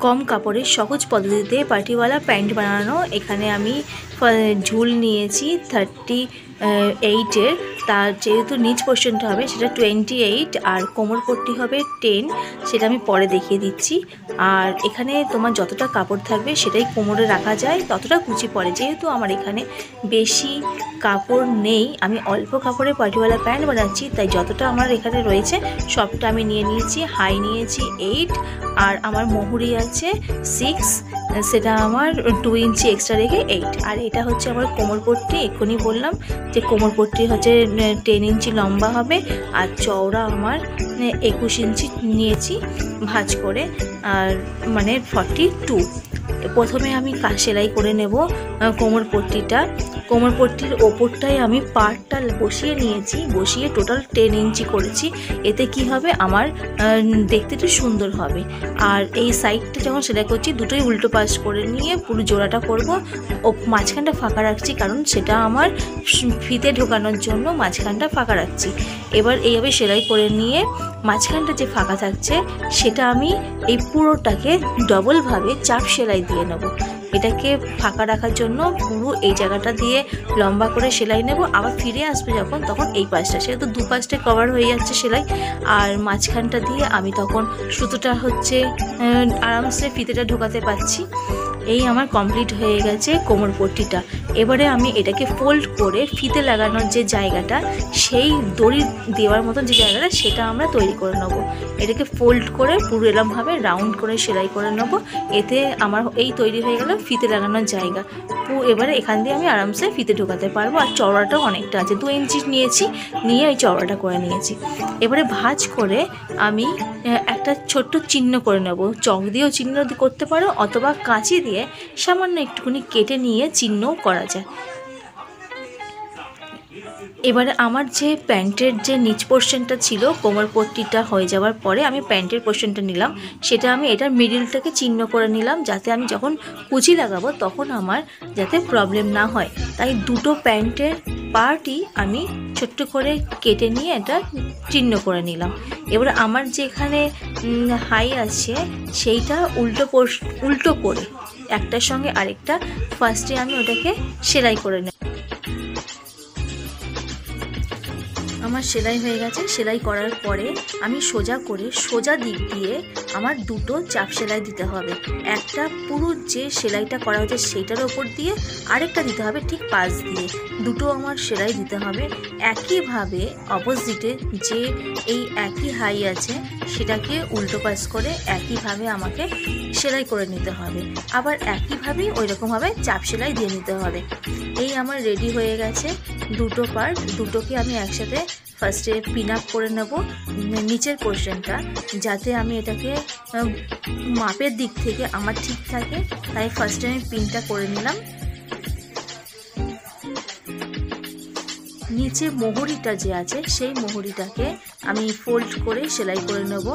কম কাপড়ে সহজ পদ্ধতিতে পার্টিওয়ালা প্যান্ট বানানো। এখানে আমি ঝুল নিয়েছি 38-এর, তার যেহেতু নিচ পোর্শনটা হবে সেটা 28 আর কোমর পট্টি হবে 10, সেটা আমি পরে দেখিয়ে দিচ্ছি। আর এখানে তোমার যতটা কাপড় থাকবে সেটাই কোমরে রাখা যায়, ততটা কুচি পড়ে। যেহেতু আমার এখানে বেশি কাপড় নেই, আমি অল্প কাপড়ে পার্টিওয়ালা প্যান্ট বানাচ্ছি, তাই যতটা আমার এখানে রয়েছে সবটা আমি নিয়ে নিয়েছি। হাই নিয়েছি 8 আর আমার মুহুরি আছে 6, সেটা আমার 2 ইঞ্চি এক্সট্রা রেখে 8। আর এটা হচ্ছে আমার কোমর পট্টি। এক্ষুনি বললাম যে কোমর পট্টি হচ্ছে 10 ইঞ্চি লম্বা হবে আর চওড়া আমার 21 ইঞ্চি নিয়েছি ভাঁজ করে, আর মানে 42। প্রথমে আমি সেলাই করে নেব কোমর পট্টিটা। কোমর পট্টির ওপরটায় আমি পাড়টা বসিয়ে নিয়েছি, বসিয়ে টোটাল 10 ইঞ্চি করেছি। এতে কি হবে, আমার দেখতে একটু সুন্দর হবে। আর এই সাইডটা যখন সেলাই করছি দুটোই উল্টো পাশ করে নিয়ে পুরো জোড়াটা করব। ও মাঝখানটা ফাঁকা রাখছি, কারণ সেটা আমার ফিতে ঢোকানোর জন্য মাঝখানটা ফাঁকা রাখছি। এবার এইভাবে সেলাই করে নিয়ে মাঝখানটা যে ফাঁকা থাকছে সেটা আমি এই পুরোটাকে ডবলভাবে চাপ সেলাই দিয়ে নেব। এটাকে ফাঁকা রাখার জন্য পুরো এই জায়গাটা দিয়ে লম্বা করে সেলাই নেব। আবার ফিরে আসবে যখন, তখন এই পাশটা, সেহেতু দু পাশটা কভার হয়ে যাচ্ছে সেলাই। আর মাঝখানটা দিয়ে আমি তখন সুতোটা হচ্ছে আরামসে ফিতেটা ঢোকাতে পারছি। এই আমার কমপ্লিট হয়ে গেছে কোমর পট্টিটা। এবারে আমি এটাকে ফোল্ড করে ফিতে লাগানোর যে জায়গাটা, সেই দড়ি দেওয়ার মতন যে জায়গাটা, সেটা আমরা তৈরি করে নেব। এটাকে ফোল্ড করে পুরো এরমভাবে রাউন্ড করে সেলাই করে নেব। এতে আমার এই তৈরি হয়ে গেল ফিতে লাগানোর জায়গা। এবারে এখান দিয়ে আমি আরামসে ফিতে ঢোকাতে পারবো। আর চওড়াটাও অনেকটা আছে, 2 ইঞ্চি নিয়েছি, নিয়ে ওই চওড়াটা করে নিয়েছি। এবারে ভাঁজ করে আমি একটা ছোট্ট চিহ্ন করে নেব। চক দিয়েও চিহ্ন করতে পারো, অথবা কাঁচি দিয়ে সামান্য একটুখানি কেটে নিয়ে চিহ্নও করা যায়। এবারে আমার যে প্যান্টের যে নিচ পোর্শনটা ছিল, কোমর পট্টিটা হয়ে যাওয়ার পরে আমি প্যান্টের পোর্শনটা নিলাম, সেটা আমি এটার মিডিলটাকে চিহ্ন করে নিলাম, যাতে আমি যখন কুচি লাগাবো তখন আমার যাতে প্রবলেম না হয়। তাই দুটো প্যান্টের পার্টই আমি ছোট্ট করে কেটে নিয়ে এটা চিহ্ন করে নিলাম। এবার আমার যেখানে হাই আছে সেইটা উল্টো করে একটার সঙ্গে আরেকটা ফার্স্টে আমি ওটাকে সেলাই করে নেব। আমার সেলাই হয়ে গেছে। সেলাই করার পরে আমি সোজা দিক দিয়ে আমার দুটো চাপ সেলাই দিতে হবে। একটা পুরো যে সেলাইটা করা হয়েছে সেইটার ওপর দিয়ে, আরেকটা দিতে হবে ঠিক পাশ দিয়ে। দুটো আমার সেলাই দিতে হবে। একইভাবে অপোজিটে যে এই একই হাই আছে সেটাকে উল্টো পাশ করে একইভাবে আমাকে সেলাই করে নিতে হবে। আবার একইভাবেই ওই রকমভাবে চাপ সেলাই দিয়ে নিতে হবে। এই আমার রেডি হয়ে গেছে দুটো পার্ট। দুটোকে আমি একসাথে ফার্স্টে পিন আপ করে নেব নিচের পোর্শনটা, যাতে আমি এটাকে মাপের দিক থেকে আমার ঠিক থাকে। তাই ফার্স্টে আমি পিনটা করে নিলাম। নিচে মুহুরিটা যে আছে সেই মুহুরিটাকে আমি ফোল্ড করে সেলাই করে নেব।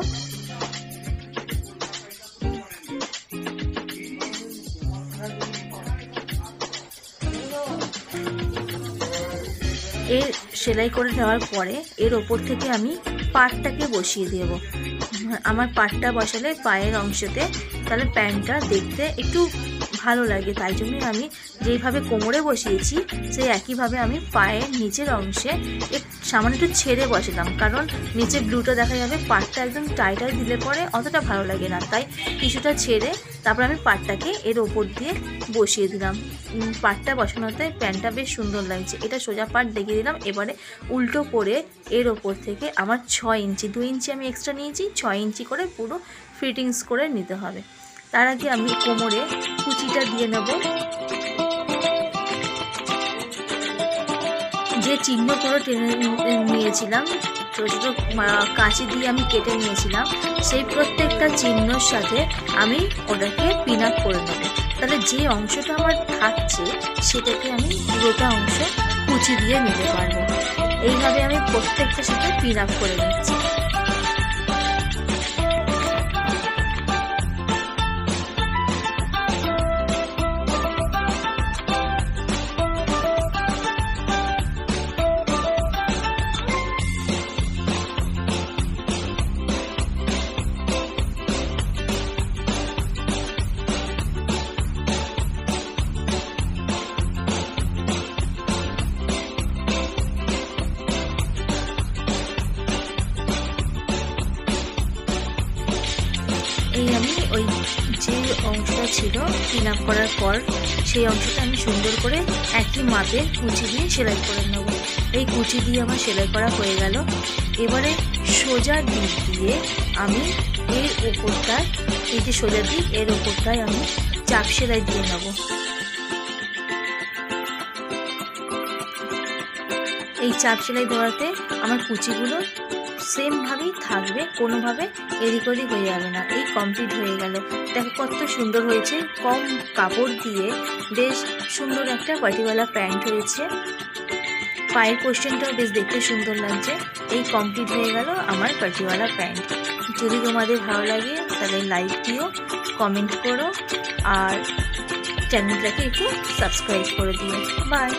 এর সেলাই করে নেওয়ার পরে এর ওপর থেকে আমি পাটটাকে বসিয়ে দেব। আমার পাটটা বসালে পায়ের অংশতে, তাহলে প্যান্টটা দেখতে একটু ভালো লাগে। তাই জন্য আমি যেইভাবে কোমরে বসিয়েছি সেই একইভাবে আমি পায়ের নিচের অংশে সামান্য একটু ছেড়ে বসালাম, কারণ নিচে ব্লুটা দেখা যাবে। পাটটা একদম টাইটাই দিলে পরে অতটা ভালো লাগে না, তাই কিছুটা ছেড়ে তারপর আমি পাটটাকে এর ওপর দিয়ে বসিয়ে দিলাম। পাটটা বসানোতে প্যান্টটা বেশ সুন্দর লাগছে। এটা সোজা পাট দেখিয়ে দিলাম। এবারে উল্টো করে এর ওপর থেকে আমার 6 ইঞ্চি, 2 ইঞ্চি আমি এক্সট্রা নিয়েছি, 6 ইঞ্চি করে পুরো ফিটিংস করে নিতে হবে। তার আগে আমি কোমরে কুচিটা দিয়ে নেব। যে চিহ্নগুলো টেনে নিয়েছিলাম, ছোটো ছোটো কাঁচি দিয়ে আমি কেটে নিয়েছিলাম, সেই প্রত্যেকটা চিহ্নর সাথে আমি ওটাকে পিন আপ করে নেব। তাহলে যে অংশটা আমার থাকছে সেটাকে আমি পুরোটা অংশ কুচি দিয়ে নিতে পারবো। এইভাবে আমি প্রত্যেকটার সাথে পিন আপ করে নিচ্ছি। এই আমি ওই যে অংশটা ছিল পিন আপ করার পর সেই অংশটা আমি সুন্দর করে একই মাপের কুচি দিয়ে সেলাই করে নেব। এই কুচি দিয়ে আমার সেলাই করা হয়ে গেল। এবারে সোজা দিক দিয়ে আমি এর ওপরটায়, এই যে সোজা দিক এর ওপরটায় আমি চাপ সেলাই দিয়ে নেব। এই চাপ সেলাই দেওয়াতে আমার কুচিগুলো সেমভাবেই থাকবে, কোনোভাবে এদিক ওদিক হয়ে যাবে না। এই কমপ্লিট হয়ে গেল। দেখো কত সুন্দর হয়েছে, কম কাপড় দিয়ে বেশ সুন্দর একটা পার্টিওয়ালা প্যান্ট হয়েছে। পায়ের পোর্শনটাও বেশ দেখতে সুন্দর লাগছে। এই কমপ্লিট হয়ে গেল আমার পার্টিওয়ালা প্যান্ট। যদি তোমাদের ভালো লাগে তাহলে লাইক দিও, কমেন্ট করো আর চ্যানেলটাকে একটু সাবস্ক্রাইব করে দিও। বাই।